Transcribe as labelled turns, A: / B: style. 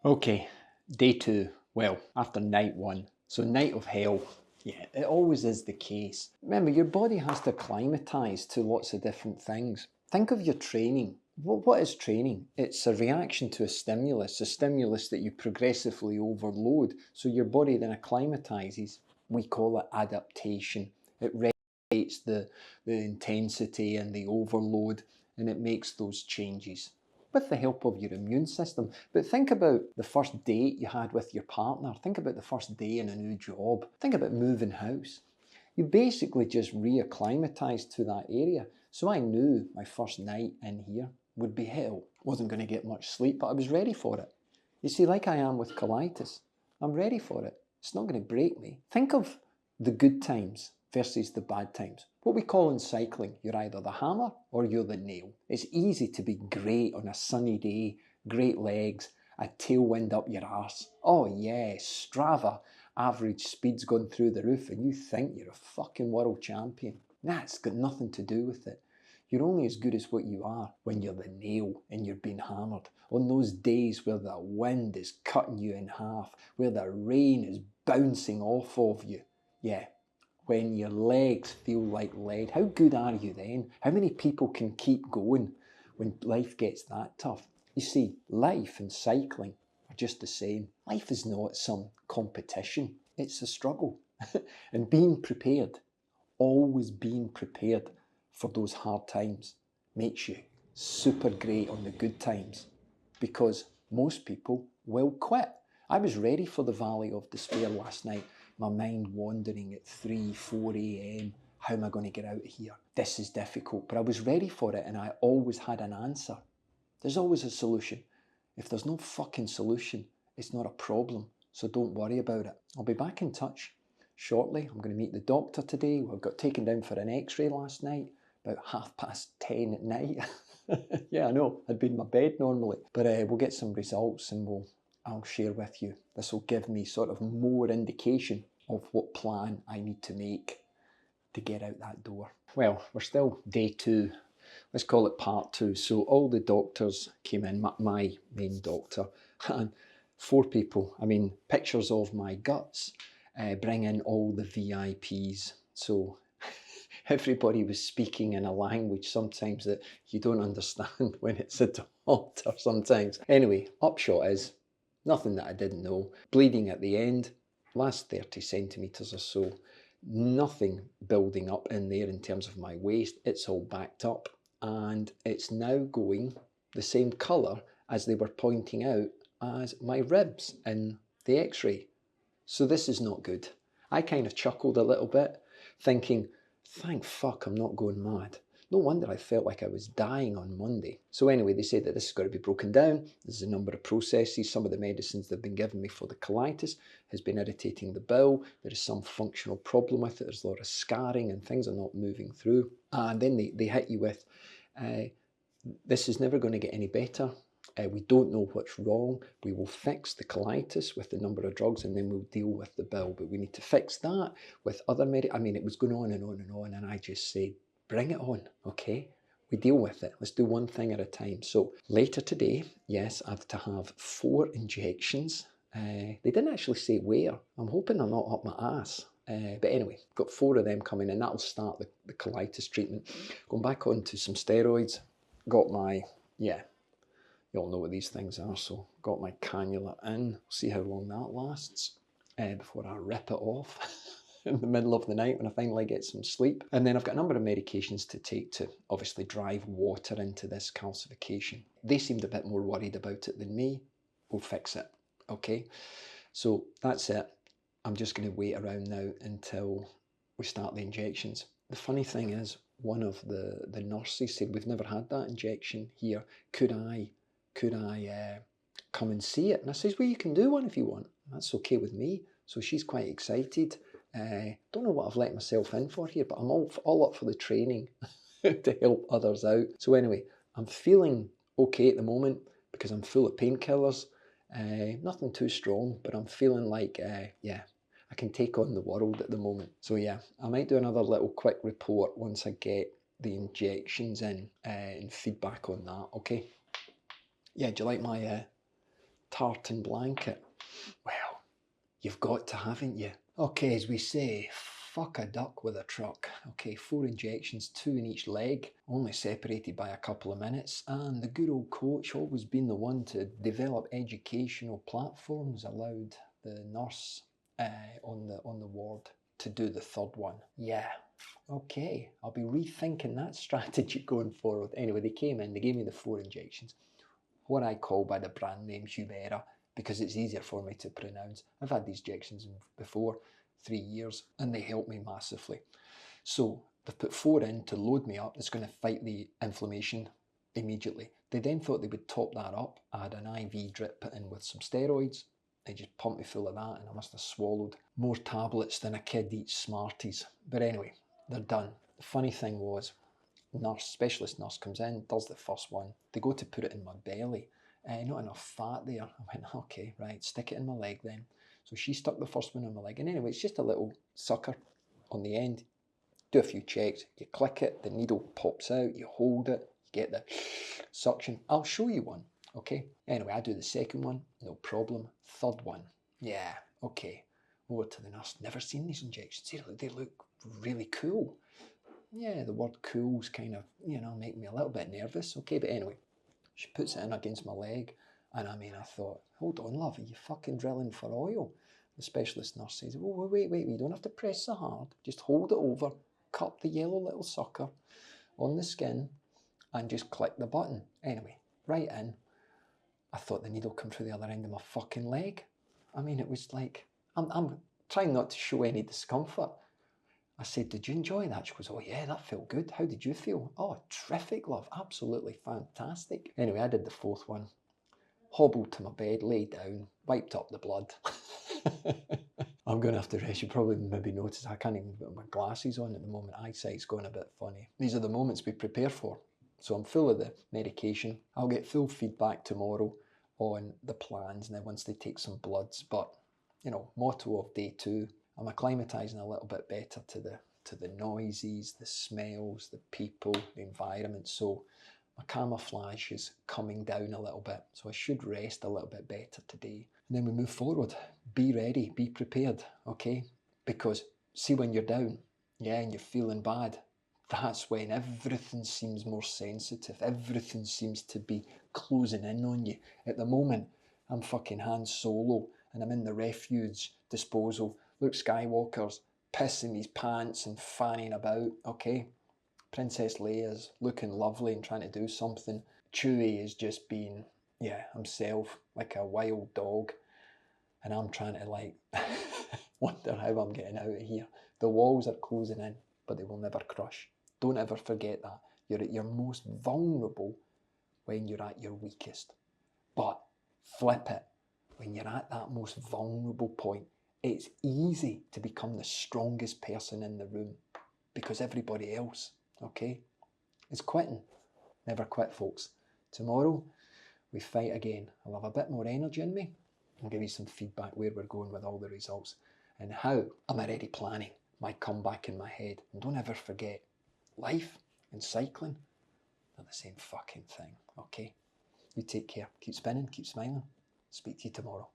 A: Okay, day two. Well, after night one. So, night of hell. Yeah, it always is the case. Remember, your body has to acclimatise to lots of different things. Think of your training. What is training? It's a reaction to a stimulus that you progressively overload. So, your body then acclimatises. We call it adaptation. It regulates the intensity and the overload, and it makes those changes with the help of your immune system. But think about the first date you had with your partner. Think about the first day in a new job. Think about moving house. You basically just reacclimatise to that area. So I knew my first night in here would be hell. Wasn't going to get much sleep, but I was ready for it. You see, like I am with colitis, I'm ready for it. It's not going to break me. Think of the good times versus the bad times. What we call in cycling, you're either the hammer or you're the nail. It's easy to be great on a sunny day, great legs, a tailwind up your arse. Oh yeah, Strava, average speed's gone through the roof and you think you're a fucking world champion. Nah, it's got nothing to do with it. You're only as good as what you are when you're the nail and you're being hammered. On those days where the wind is cutting you in half, where the rain is bouncing off of you. Yeah, when your legs feel like lead. How good are you then? How many people can keep going when life gets that tough? You see, life and cycling are just the same. Life is not some competition, it's a struggle. And being prepared, always being prepared for those hard times makes you super great on the good times, because most people will quit. I was ready for the valley of despair last night, my mind wandering at 3, 4 a.m. How am I going to get out of here? This is difficult, but I was ready for it and I always had an answer. There's always a solution. If there's no fucking solution, it's not a problem, so don't worry about it. I'll be back in touch shortly. I'm going to meet the doctor today. We got taken down for an x-ray last night, about 10:30 at night. Yeah, I know, I'd be in my bed normally. But we'll get some results and I'll share with you. This will give me sort of more indication of what plan I need to make to get out that door. Well, we're still day two. Let's call it part two. So all the doctors came in, my main doctor, and 4 people. I mean, pictures of my guts, bring in all the VIPs. So everybody was speaking in a language sometimes that you don't understand when it's a doctor sometimes. Anyway, upshot is, nothing that I didn't know. Bleeding at the end, last 30 centimetres or so. Nothing building up in there in terms of my waist. It's all backed up and it's now going the same colour as they were pointing out as my ribs in the x-ray. So this is not good. I kind of chuckled a little bit, thinking, thank fuck I'm not going mad. No wonder I felt like I was dying on Monday. So anyway, they said that this has got to be broken down. There's a number of processes. Some of the medicines they've been giving me for the colitis has been irritating the bowel. There is some functional problem with it. There's a lot of scarring and things are not moving through. And then they hit you with, this is never going to get any better. We don't know what's wrong. We will fix the colitis with the number of drugs and then we'll deal with the bowel. But we need to fix that with other I mean, it was going on and on and on. And I just said, bring it on, okay? We deal with it. Let's do one thing at a time. So later today, yes, I have to have 4 injections. They didn't actually say where. I'm hoping they're not up my ass. But anyway, got 4 of them coming in. That'll start the colitis treatment. Going back onto some steroids. Got my, yeah, you all know what these things are, so got my cannula in. See how long that lasts before I rip it off in the middle of the night when I finally get some sleep. And then I've got a number of medications to take to obviously drive water into this calcification. They seemed a bit more worried about it than me. We'll fix it, okay? So that's it. I'm just going to wait around now until we start the injections. The funny thing is, one of the nurses said, we've never had that injection here. Could I come and see it? And I says, well, you can do one if you want. That's okay with me. So she's quite excited. Don't know what I've let myself in for here, but I'm all up for the training to help others out. So anyway, I'm feeling okay at the moment because I'm full of painkillers. Nothing too strong, but I'm feeling like, yeah, I can take on the world at the moment. So yeah, I might do another little quick report once I get the injections in and feedback on that, okay? Yeah, do you like my tartan blanket. Well, you've got to, haven't you? Okay, as we say, fuck a duck with a truck. Okay, 4 injections, 2 in each leg, only separated by a couple of minutes, and the good old coach, always been the one to develop educational platforms, allowed the nurse on the ward to do the third one. Yeah, okay, I'll be rethinking that strategy going forward. Anyway, they came in, they gave me the 4 injections, what I call by the brand name Humera, because it's easier for me to pronounce. I've had these injections before, 3 years, and they help me massively. So they've put 4 in to load me up. It's going to fight the inflammation immediately. They then thought they would top that up. I had an IV drip put in with some steroids. They just pumped me full of that, and I must have swallowed more tablets than a kid eats Smarties. But anyway, they're done. The funny thing was, specialist nurse comes in, does the first one. They go to put it in my belly. Not enough fat there. I went, okay, right, stick it in my leg then. So she stuck the first one in my leg. And anyway, it's just a little sucker on the end. Do a few checks. You click it, the needle pops out, you hold it, you get the suction. I'll show you one, okay? Anyway, I do the second one, no problem. Third one, yeah, okay. Over to the nurse, never seen these injections. They look really cool. Yeah, the word cool's kind of, make me a little bit nervous. Okay, but anyway, she puts it in against my leg. And I mean, I thought, hold on, love, are you fucking drilling for oil? The specialist nurse says, oh, wait, you don't have to press so hard. Just hold it over, cup the yellow little sucker on the skin, and just click the button. Anyway, right in. I thought the needle come through the other end of my fucking leg. I mean, it was like, I'm trying not to show any discomfort. I said, did you enjoy that? She goes, oh yeah, that felt good. How did you feel? Oh, terrific, love. Absolutely fantastic. Anyway, I did the fourth one. Hobbled to my bed, lay down, wiped up the blood. I'm going to have to rest. You probably maybe noticed I can't even put my glasses on at the moment. Eyesight's going a bit funny. These are the moments we prepare for. So I'm full of the medication. I'll get full feedback tomorrow on the plans now once they take some bloods. But, motto of day 2, I'm acclimatising a little bit better to the noises, the smells, the people, the environment. So my camouflage is coming down a little bit. So I should rest a little bit better today. And then we move forward. Be ready, be prepared, okay? Because see, when you're down, and you're feeling bad, that's when everything seems more sensitive. Everything seems to be closing in on you. At the moment, I'm fucking Han Solo and I'm in the refuse disposal. Luke Skywalker's pissing his pants and fanning about, okay? Princess Leia's looking lovely and trying to do something. Chewie is just being, himself, like a wild dog. And I'm trying to wonder how I'm getting out of here. The walls are closing in, but they will never crush. Don't ever forget that. You're at your most vulnerable when you're at your weakest. But flip it. When you're at that most vulnerable point, it's easy to become the strongest person in the room because everybody else, is quitting. Never quit, folks. Tomorrow, we fight again. I'll have a bit more energy in me. I'll give you some feedback where we're going with all the results and how I'm already planning my comeback in my head. And don't ever forget, life and cycling are the same fucking thing, okay? You take care. Keep spinning, keep smiling. Speak to you tomorrow.